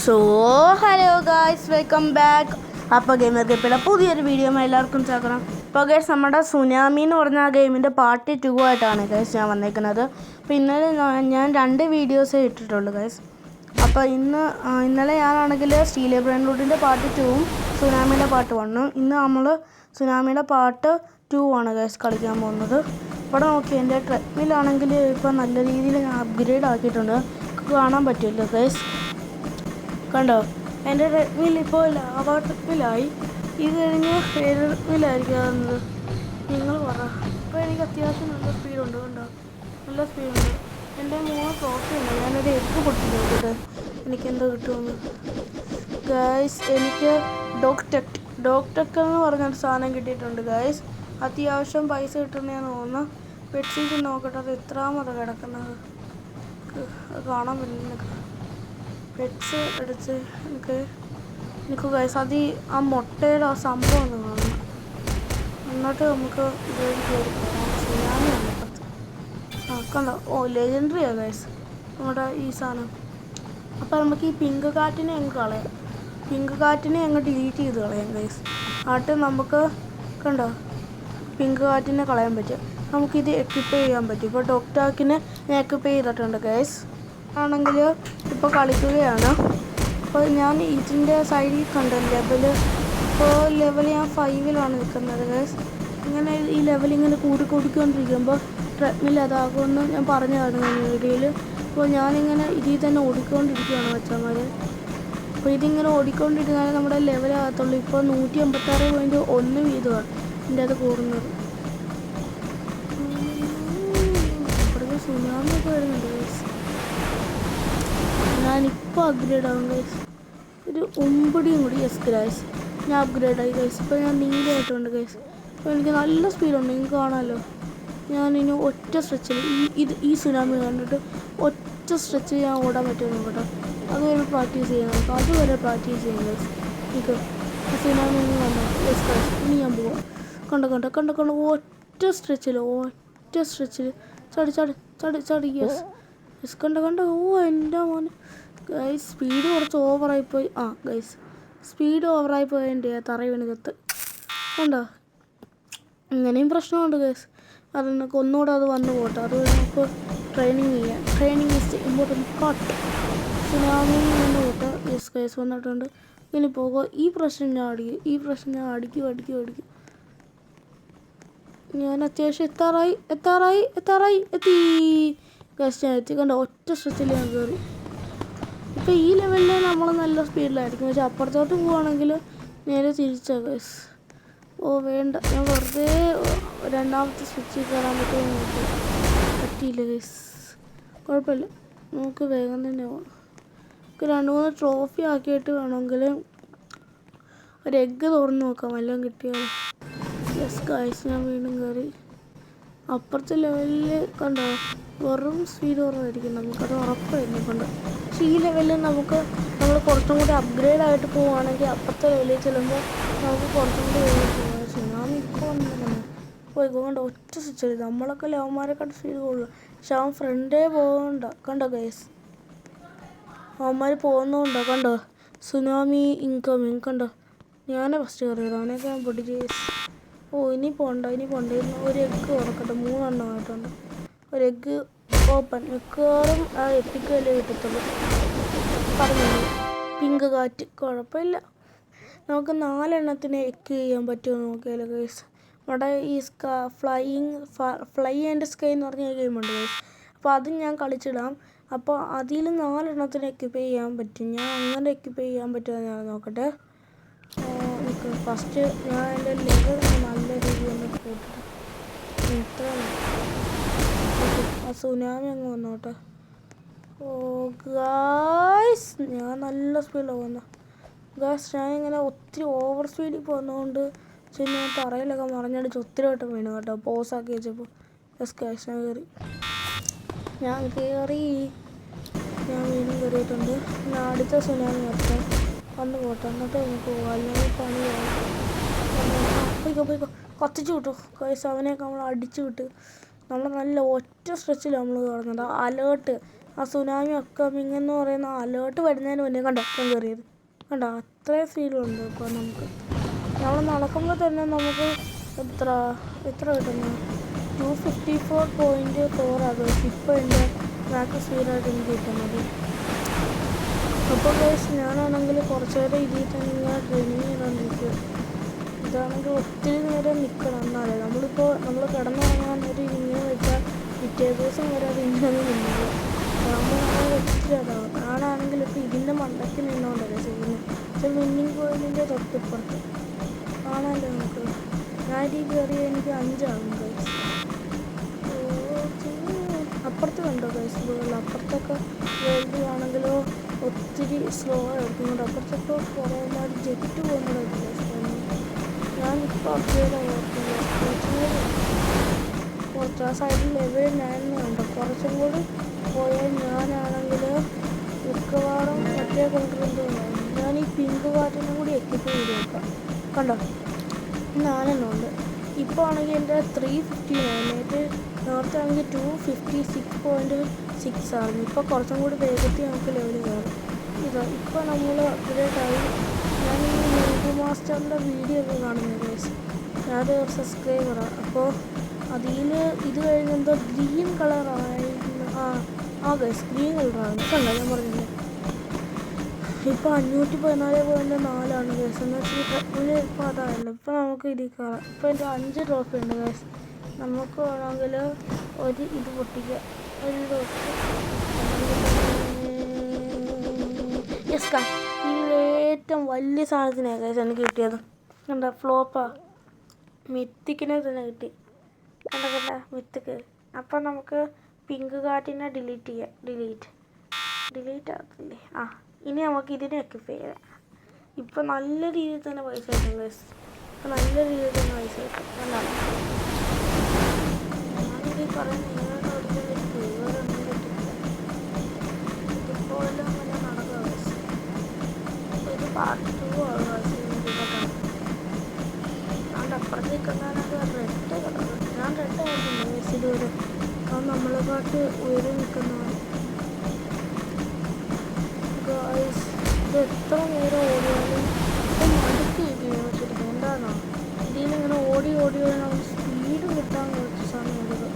So hello guys, welcome back. അപ്പോൾ gamer ഗപ്പിയുടെ പുതിയൊരു video എല്ലാവർക്കും ചേർക്കണം. ഇപ്പോൾ ഗൈസ് നമ്മുടെ സുനാമി എന്ന് പറഞ്ഞ ആ ഗെയിമിൻ്റെ പാർട്ട് 2 ആയിട്ടാണ് ഗൈസ് ഞാൻ വന്നേക്കുന്നത്. അപ്പോൾ ഇന്നലെ ഞാൻ 2 വീഡിയോസേ ഇട്ടിട്ടുള്ളൂ ഗൈസ്. അപ്പോൾ ഇന്നലെ ഞാനാണെങ്കിൽ സ്റ്റീൽ ബ്രെയിൻ റൂട്ടിൻ്റെ പാർട്ട് 2ഉം സുനാമിയുടെ പാർട്ട് 1ഉം. ഇന്ന് നമ്മൾ സുനാമിയുടെ പാർട്ട് 2 ആണ് ഗൈസ് കളിക്കാൻ പോകുന്നത്. ഇവിടെ നോക്കി എൻ്റെ ട്രെഡ്മിലാണെങ്കിൽ ഇപ്പോൾ നല്ല രീതിയിൽ ഞാൻ അപ്ഗ്രേഡ് ആക്കിയിട്ടുണ്ട്. കാണാൻ പറ്റുമല്ലോ ഗൈസ്, കണ്ടോ? എൻ്റെ ട്രെഡ്മിൽ ഇപ്പോൾ ലാവ ട്രെഡ്മിലായി. ഇത് കഴിഞ്ഞ് ഏത് ട്രെഡ്മിലായിരിക്കാറുന്നത് നിങ്ങൾ പറ. ഇപ്പോൾ എനിക്ക് അത്യാവശ്യം നല്ല സ്പീഡുണ്ട്, കണ്ടോ? നല്ല സ്പീഡുണ്ട്. എൻ്റെ 3 ട്രോഫി ഉണ്ട്. ഞാനൊരു എഗ്ഗ് പൊട്ടി നോക്കിയിട്ട് എനിക്കെന്തോ കിട്ടുമെന്ന് ഗൈസ്. എനിക്ക് ഡോഗ് ടെക് എന്ന് പറഞ്ഞൊരു സാധനം കിട്ടിയിട്ടുണ്ട് ഗൈസ്. അത്യാവശ്യം പൈസ കിട്ടുന്നതെന്ന് തോന്നുന്നു. പെറ്റ്സീറ്റ് നോക്കട്ടെ, അത് എത്രാമത് കിടക്കുന്നത് കാണാൻ പറ്റുന്ന പെറ്റ്സ് എടുത്ത് എനിക്ക് ഗൈസ് അത് ആ മുട്ടയുടെ ആ സംഭവം ഒന്ന് കാണണം. എന്നിട്ട് നമുക്ക് ഇതിലേക്ക് കയറി പോകാം. ചെയ്യാനും കണ്ടോ? ലെജൻഡറിയാണ് ഗൈസ് നമ്മുടെ ഈ സാധനം. അപ്പോൾ നമുക്ക് ഈ പിങ്ക് കാറ്റിനെ അങ്ങ് കളയാം. പിങ്ക് കാറ്റിനെ അങ്ങ് ഡിലീറ്റ് ചെയ്ത് കളയാം ഗൈസ്. എന്നിട്ട് നമുക്ക് കണ്ടോ പിങ്ക് കാറ്റിനെ കളയാൻ പറ്റും. നമുക്കിത് എക്വിപ്പ് ചെയ്യാൻ പറ്റും. ഇപ്പോൾ ഡോക്ടാക്കിനെ ഞാൻ എക്വിപ്പ് ചെയ്തിട്ടുണ്ട് ഗൈസ്. ആണെങ്കിൽ ഇപ്പോൾ കളിക്കുകയാണ്. അപ്പോൾ ഞാൻ ഇതിൻ്റെ സൈഡിൽ കണ്ട ഇപ്പോൾ ലെവൽ ഞാൻ 5-ലാണ് നിൽക്കുന്നത് ഗൈസ്. ഇങ്ങനെ ഈ ലെവൽ ഇങ്ങനെ കൂടിക്കൊണ്ടിരിക്കുമ്പോൾ ട്രെഡ്മിൽ അതാകുമെന്ന് ഞാൻ പറഞ്ഞായിരുന്നു വീഡിയോയിൽ. അപ്പോൾ ഞാനിങ്ങനെ ഇതിൽ തന്നെ ഓടിക്കൊണ്ടിരിക്കുകയാണ് മച്ചന്മാർ. അപ്പോൾ ഇതിങ്ങനെ ഓടിക്കൊണ്ടിരുന്നാലും നമ്മുടെ ലെവലാകത്തുള്ളൂ. ഇപ്പോൾ 186.1 വീതമാണ് എൻ്റെ അത് കൂടുന്നത്. ഇവിടുത്തെ സുനാമിയൊക്കെ വരുന്നുണ്ട് ഗൈസ്. ഞാനിപ്പോൾ അപ്ഗ്രേഡ് ആകും ഗൈസ്. ഒരു 9 കൂടി യെസ് ഗൈസ്, ഞാൻ അപ്ഗ്രേഡായി ഗൈസ്. ഇപ്പോൾ ഞാൻ നീലായിട്ടുണ്ട് ഗൈസ്. അപ്പോൾ എനിക്ക് നല്ല സ്പീഡുണ്ട്, നിങ്ങൾക്ക് കാണാമല്ലോ. ഞാനിനി ഒറ്റ സ്ട്രെച്ചിൽ ഈ സുനാമി കണ്ടിട്ട് ഒറ്റ സ്ട്രെച്ചിൽ ഞാൻ ഓടാൻ പറ്റുമോ നോക്കട്ടെ. അതുവരെ പ്രാക്ടീസ് ചെയ്യാൻ നോക്കാം. അതുവരെ പ്രാക്ടീസ് ചെയ്യാം ഗൈസ്. എനിക്ക് സുനാമി ഒന്ന് വന്നു യെസ് ഗൈസ്. ഇനി ഞാൻ പോവാം. കണ്ടോ ഒറ്റ സ്ട്രെച്ചിൽ ചടി യെസ് കണ്ടോ. എൻ്റെ മോനെ ഗൈസ്, സ്പീഡ് കുറച്ച് ഓവറായിപ്പോയി. Guys speed ഓവറായിപ്പോയി. എൻ്റെ തറയിൽ വീണ് കത്ത് കണ്ടോ. ഇങ്ങനെയും പ്രശ്നമുണ്ട് ഗൈസ്. അത് നമുക്ക് ഒന്നുകൂടെ അത് വന്നു പോട്ടെ. അത് നമുക്ക് ട്രെയിനിങ് ചെയ്യാം. Training is important part. Tsunami വന്നു പോട്ടെ. യെസ് ഗൈസ് വന്നിട്ടുണ്ട്. ഇനി പോകുക. ഈ പ്രശ്നം ഞാൻ അടിക്കും. ഞാൻ അത്യാവശ്യം എത്തി ഗൈസ്. ഞാൻ എത്തി കണ്ടോ. ഒറ്റ സ്ട്രെച്ചിൽ ഞാൻ കയറി. ഇപ്പോൾ ഈ ലെവലിൽ നമ്മൾ നല്ല സ്പീഡിലായിരിക്കും. പക്ഷെ അപ്പുറത്തോട്ട് പോവുകയാണെങ്കിൽ നേരെ തിരിച്ചാണ് ഗൈസ്. വേണ്ട, ഞാൻ വെറുതെ രണ്ടാമത്തെ സ്വിച്ചിൽ കയറാൻ പറ്റുമോ നോക്കി. പറ്റിയില്ല ഗൈസ്. കുഴപ്പമില്ല, നമുക്ക് വേഗം തന്നെ പോകാം. നമുക്ക് 2-3 ട്രോഫി ആക്കിയിട്ട് വേണമെങ്കിൽ ഒരു എഗ്ഗ് തുറന്ന് നോക്കാം വല്ലതും കിട്ടിയാൽ. യെസ് ഗൈസ്, ഞാൻ വീണ്ടും കയറി. അപ്പുറത്തെ ലെവലിൽ കണ്ടോ വെറും സ്പീഡ് കുറവായിരിക്കും, നമുക്കത് ഉറപ്പായിരുന്നു കണ്ടോ. പക്ഷേ ഈ ലെവലിൽ നമ്മൾ കുറച്ചും കൂടി അപ്ഗ്രേഡ് ആയിട്ട് പോവുകയാണെങ്കിൽ അപ്പുറത്തെ ലെവലിൽ ചെല്ലുമ്പോൾ നമുക്ക് കുറച്ചും കൂടി വേഗം പോകാം. ഞാൻ ഇപ്പോൾ വന്നിരുന്നു പോയിക്കോണ്ട് ഒറ്റ സ്വിച്ച് ചെയ്ത് നമ്മളൊക്കെ ലവന്മാരെക്കാട്ട് സ്പീഡ് കൂടുതൽ. പക്ഷെ അവൻ ഫ്രണ്ടേ പോകണ്ട കണ്ടോ ഗൈസ്. അവന്മാർ പോകുന്നതുകൊണ്ടോ കണ്ടോ. സുനാമി ഇൻകമിങ് കണ്ടോ. ഞാനേ ഫസ്റ്റ് കയറിയത്, അവനെയൊക്കെ ഞാൻ പൊട്ടിച്ച് ഗൈസ്. ഇനി പോകണ്ട. ഒരു എഗ്ഗ് തുറക്കട്ടെ. 3 എണ്ണമായിട്ടുണ്ട്. ഒരു എഗ്ഗ് ഓപ്പൺ മിക്കവാറും ആ എപ്പിക്കല്ലേ കിട്ടത്തുള്ളൂ. പറഞ്ഞു പിങ്ക് കാറ്റ് കുഴപ്പമില്ല. നമുക്ക് 4 എണ്ണത്തിന് എഗ് ചെയ്യാൻ പറ്റുമോ നോക്കിയാലോ ഗൈസ്. നമ്മുടെ ഈ ഫ്ലൈ ആൻഡ് സ്കൈ എന്ന് പറഞ്ഞ ഗെയിമുണ്ട് ഗൈസ്. അപ്പോൾ അത് ഞാൻ കളിച്ചിടാം. അപ്പോൾ അതിൽ 4 എണ്ണത്തിന് എക്യുപ്പ് ചെയ്യാൻ പറ്റും. ഞാൻ അങ്ങനെ എക്യുപ്പ് ചെയ്യാൻ പറ്റുമോ ഞാൻ നോക്കട്ടെ. ഫസ്റ്റ് ഞാൻ എൻ്റെ ലെവൽ നല്ല രീതിയിൽ ഒന്ന് കൂട്ടിട്ട് ഇത്ര ആ സുനാമി അങ്ങ് വന്നോട്ടെ. ഗായ്സ്, ഞാൻ നല്ല സ്പീഡിലാണ് പോകുന്നത് ഗായ്സ്. ഞാനിങ്ങനെ ഒത്തിരി ഓവർ സ്പീഡിൽ പോകുന്നതുകൊണ്ട് ഞാൻ തറയിലൊക്കെ മറിഞ്ഞടിച്ച് ഒത്തിരി വട്ടം വീണു കേട്ടോ. പോസാക്കി വെച്ചപ്പോൾ യെസ് ഗായ്സ് ഞാൻ കയറി. ഞാൻ വീണ്ടും കയറിയിട്ടുണ്ട്. ഞാൻ അടുത്ത സുനാമി മൊത്തം വന്ന് പോട്ടെ. എന്നിട്ട് നമുക്ക് പോകാം, അല്ലെങ്കിൽ പണി പോയിക്കോ കത്തിച്ചു വിട്ടു ഗൈസ്. അവനെയൊക്കെ നമ്മൾ അടിച്ചു വിട്ട് നമ്മൾ നല്ല ഒറ്റ സ്ട്രെച്ചിൽ നമ്മൾ കിടന്നത്. അലേർട്ട് ആ സുനാമി അപ്കമിങ് എന്ന് പറയുന്ന അലേർട്ട് വരുന്നതിന് മുന്നേ കണ്ടോ ഞാൻ കയറിയത്. കണ്ടോ അത്രയും സ്പീഡുണ്ട്. ഇപ്പോൾ നമുക്ക് നമ്മൾ നടക്കുമ്പോൾ തന്നെ നമുക്ക് എത്ര കിട്ടുന്നു? 254.4 ആകും ഇപ്പോൾ എൻ്റെ മാക്സ് സ്പീഡായിട്ട് എനിക്ക് കിട്ടുന്നത്. അപ്പോൾ ഗൈസ് ഞാനാണെങ്കിൽ കുറച്ച് നേരം ഇതിൽ തന്നെ ഇങ്ങനെ ട്രെയിനിങ് ചെയ്തുകൊണ്ടിരിക്കുക. ഇതാണെങ്കിൽ ഒത്തിരി നേരം നിൽക്കണം. എന്നാലേ നമ്മൾ കിടന്നുറങ്ങാൻ നേരം ഇങ്ങനെ വെച്ചാൽ പിറ്റേ ദിവസം വരെ അത് ഇങ്ങനെ നിന്നത്. അതാകുമ്പോൾ നമ്മൾ ഒത്തിരി അതാവും. ഞാനാണെങ്കിൽ ഇപ്പോൾ ഇതിൻ്റെ മണ്ടയ്ക്ക് നിന്നുകൊണ്ടല്ലേ ചെയ്യുന്നത്. പക്ഷേ വിന്നിങ് പോയിൻറ്റിൻ്റെ തൊട്ടിപ്പുറത്ത് കാണാമല്ലോ നമുക്ക്. ഞാൻ ഇതിൽ കയറിയ എനിക്ക് 5 ആകും ഗൈസ്. അപ്പുറത്ത് കണ്ടോ ഗൈസ് വേൾഡ്? അപ്പുറത്തൊക്കെ വേൾഡ് ആണെങ്കിലോ ഒത്തിരി സ്ലോ ആയിരിക്കുന്നുണ്ട്. അപ്പുറത്തൊക്കെ കുറേ മാതിരി ജെറ്റ് പോകുന്നുണ്ട് ഗൈസ്. ഞാനിപ്പോൾ അപ്ഗ്രേഡായി കുറച്ച് ആ സൈഡിൽ ലെവൽ 9 ഉണ്ട്. കുറച്ചും കൂടി പോയാൽ ഞാനാണെങ്കിൽ മിക്കവാറും മറ്റേ കൊണ്ടുവരുന്നതാണ്. ഞാൻ ഈ പിങ്ക് കാറ്റിനും കൂടി എക്കിപ്പ് ചെയ്ത് വെക്കാം. കണ്ടോ 4 ഉണ്ട്. ഇപ്പോൾ ആണെങ്കിൽ എൻ്റെ 359 നേരത്തെ ആണെങ്കിൽ 256.6 ആയിരുന്നു. ഇപ്പോൾ കുറച്ചും കൂടി വേഗത്തിൽ നമുക്ക് ലെവൽ കയറും. ഇതാ ഇപ്പോൾ നമ്മൾ അപ്ഗ്രേഡായി. ഞാൻ ഈ ന്യൂബ് മാസ്റ്ററിൻ്റെ വീഡിയോ ഒക്കെ കാണുന്നത് ഗൈസ്. ഞാനൊരു സബ്സ്ക്രൈബറാണ്. അപ്പോൾ അതിൽ ഇത് കഴിഞ്ഞ് എന്തോ ഗ്രീൻ കളറായിരുന്നു. ഗൈസ് ഗ്രീൻ കളറാണ്. കണ്ടോ ഞാൻ പറഞ്ഞില്ലേ. ഇപ്പോൾ 514.4 ഗൈസ്. എന്ന് വെച്ചാൽ ഇപ്പോൾ അതായല്ലോ. ഇപ്പോൾ നമുക്ക് ഇതിൽ കയറാം. ഇപ്പോൾ എൻ്റെ 5 ട്രോഫി ഉണ്ട് ഗൈസ്. നമുക്ക് വേണമെങ്കിൽ ഒരു ഇത് പൊട്ടിക്കാം. ഒരു യെസ് കാ ഇതിലേറ്റവും വലിയ സാധനത്തിനാണ് ഗൈസ് എനിക്ക് കിട്ടിയത്. കണ്ട ഫ്ലോപ്പാ മിത്തിക്കിനെ തന്നെ കിട്ടി. കണ്ട മിത്തിക്ക്. അപ്പം നമുക്ക് പിങ്ക് കാർഡിനെ ഡിലീറ്റ് ചെയ്യാം. ഡിലീറ്റ് ആകത്തില്ലേ? ഇനി നമുക്ക് ഇതിനെ എക്വിപ്പ് ചെയ്യാം. ഇപ്പം നല്ല രീതിയിൽ തന്നെ പൈസ കിട്ടും ഗൈസ്. ഇപ്പം നല്ല രീതിയിൽ തന്നെ പൈസ കിട്ടും. എന്താണ് ഞാനിത് പറയുന്നത് നിങ്ങളുടെ ഒരിക്കലും ഫേവറൊന്നും കിട്ടില്ല. ഇതിപ്പോൾ എല്ലാം അങ്ങനെ നടക്കുക ഗൈസ്. ഇത് പാർട്ട് 2 ആണ് ഗൈസ്. ഞാൻ അപ്പുറത്തേക്ക് നിൽക്കുന്നതിനൊക്കെ റെഡ് കളർ. ഞാൻ റെഡ് ആയിട്ടില്ല ഗൈസ് ഇതുവരെ. അത് നമ്മളെക്കാട്ട് ഉയരം നിൽക്കുന്നതാണ് ഗൈസ്. ഇത് എത്ര നേരം ഓടിയാലും ഇപ്പം മടുത്ത് ശരിക്കും. എന്താണോ ഇതിലിങ്ങനെ ഓടി നമുക്ക് സ്പീഡ് കിട്ടാൻ കുറച്ച് സമയം എടുക്കും.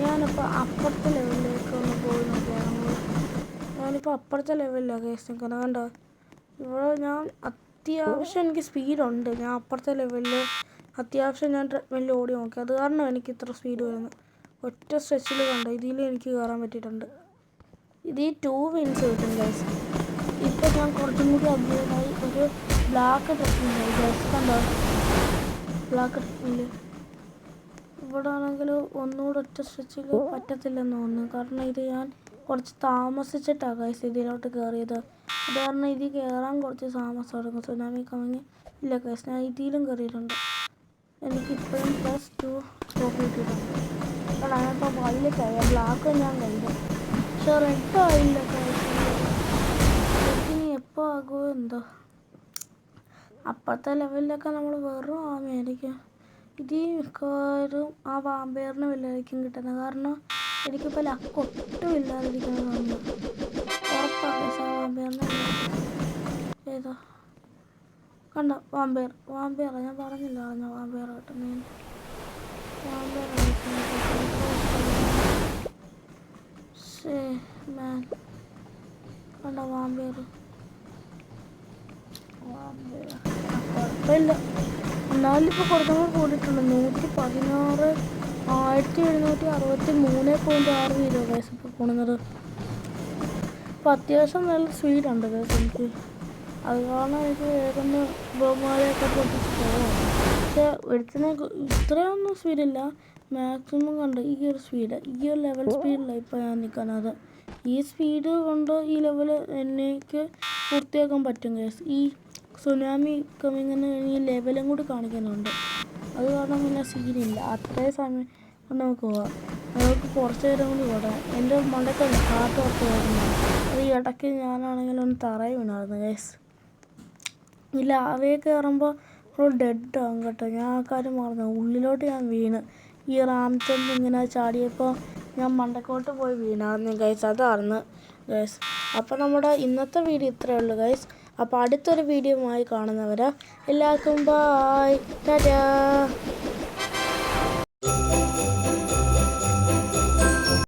ഞാനിപ്പോൾ അപ്പുറത്തെ ലെവലിലേക്ക് ഒന്ന് പോയി നോക്കിയാണ്. ഞാനിപ്പോൾ അപ്പുറത്തെ ലെവലിലാണ് കേസ് നിൽക്കുന്നത്. കണ്ടോ ഇവിടെ ഞാൻ അത്യാവശ്യം എനിക്ക് സ്പീഡുണ്ട്. ഞാൻ അപ്പുറത്തെ ലെവലിൽ അത്യാവശ്യം ഞാൻ ട്രെഡ്മില്ലിൽ ഓടി നോക്കി. അത് കാരണം എനിക്ക് ഇത്ര സ്പീഡ് വരുന്നത്. ഒറ്റ സ്ട്രെച്ചിൽ കണ്ടോ ഇതിൽ എനിക്ക് കയറാൻ പറ്റിയിട്ടുണ്ട്. ഇതിൽ 2 വിൻസ് കിട്ടും ഗൈസ്. ഇപ്പോൾ ഞാൻ കുറച്ചും കൂടി അപ്ഗ്രേഡായി ഒരു ബ്ലാക്ക് ട്രെഡ്മില്ലായി ഗൈസ്. കണ്ടോ ബ്ലാക്ക് ട്രെഡ്മില്ല്. ഇവിടെ ആണെങ്കിൽ ഒന്നുകൂടെ ഒറ്റ സ്ട്രെച്ചിൽ പറ്റത്തില്ലെന്ന് തോന്നുന്നു. കാരണം ഇത് ഞാൻ കുറച്ച് താമസിച്ചിട്ടാണ് ഗൈസ് ഇതിലോട്ട് കയറിയത്. അത് കാരണം ഇതിൽ കയറാൻ കുറച്ച് താമസം എടുക്കും. സുനാമി കമ്മിങ് ഇല്ല ഗൈസ്. ഞാൻ ഇതിലും കയറിയിട്ടുണ്ട്. എനിക്കിപ്പോഴും +2 ട്രോഫി കിട്ടിയിട്ടുണ്ട്. കാരണം ഞാനിപ്പോൾ വൈലറ്റായി. ബ്ലാക്ക് ഞാൻ കഴിഞ്ഞു. പക്ഷെ റെഡ് ആയില്ല ഗൈസ്. റെഡിന് എപ്പോൾ ആകുമോ എന്തോ. അപ്പുറത്തെ ലെവലിലൊക്കെ നമ്മൾ വെറും ആമയായിരിക്കും. ഇത് മിക്കവാറും ആ വാമ്പയറിന് വല്ലതായിരിക്കും കിട്ടുന്നത്. കാരണം എനിക്കിപ്പോൾ ലക്ക് ഒട്ടും ഇല്ലാതിരിക്കുന്നത് തോന്നുന്നു. ഉറപ്പാണ് ഗൈസ് ആ വാമ്പയറിന് ഏതാ കണ്ടോ വാമ്പയർ ഞാൻ പറഞ്ഞില്ല. വാമ്പയർ കിട്ടുന്നതിന് വാമ്പയർ കണ്ടോ വാമ്പയർ കുഴപ്പമില്ല. എന്നാലും ഇപ്പോൾ കുറച്ചുകൂടി കൂടിയിട്ടുണ്ട്. 116,763.6 കിലോ ഗൈസ് ഇപ്പോൾ കൂടുന്നത്. അപ്പോൾ അത്യാവശ്യം നല്ല സ്പീഡുണ്ട് ഗൈസ് എനിക്ക്. അത് കാരണം എനിക്ക് വേഗം ബഹുമാനമൊക്കെ പൊട്ടിച്ച് പോകാം. പക്ഷേ എടുത്തിന് ഇത്രയൊന്നും സ്പീഡില്ല. മാക്സിമം കണ്ട് ഈ ഒരു സ്പീഡ് ഈ ഒരു ലെവൽ സ്പീഡിലാണ് ഇപ്പോൾ ഞാൻ നിൽക്കുന്നത്. ഈ സ്പീഡ് കൊണ്ട് ഈ ലെവൽ എനിക്ക് പൂർത്തിയാക്കാൻ പറ്റും ഗൈസ്. ഈ സുനാമി കമ്മിങ്ങിന് ഈ ലെവലും കൂടി കാണിക്കുന്നുണ്ട്. അത് കാരണം പിന്നെ സീനില്ല. അത്രയും സമയം കൊണ്ട് നമുക്ക് പോകാം. നമുക്ക് കുറച്ച് നേരം കൂടി ഓടാം. എൻ്റെ മണ്ടയ്ക്കുണ്ട് കാറ്റ് ഓർത്ത് വരുന്നത്. അത് ഈ ഇടയ്ക്ക് ഞാനാണെങ്കിൽ ഒന്ന് തറയിൽ വീണായിരുന്നു ഗൈസ്. ഈ ലാവയിൽ കയറുമ്പോൾ ഒരു ഡെഡ് ആകും കേട്ടോ. ഞാൻ ആ കാര്യം മറന്നു. ഉള്ളിലോട്ട് ഞാൻ വീണ് ഈ റാംചന്ദ് ഇങ്ങനെ ചാടിയപ്പോൾ ഞാൻ മണ്ടക്കോട്ട് പോയി വീണായിരുന്നു ഗൈസ്, അതായിരുന്നു ഗൈസ്. അപ്പോൾ നമ്മുടെ ഇന്നത്തെ വീഡിയോ ഇത്രയേ ഉള്ളൂ ഗൈസ്. അപ്പോൾ അടുത്തൊരു വീഡിയോ ആയി കാണുന്നവരെ എല്ലാവർക്കും ബായ്, ടാറ്റാ.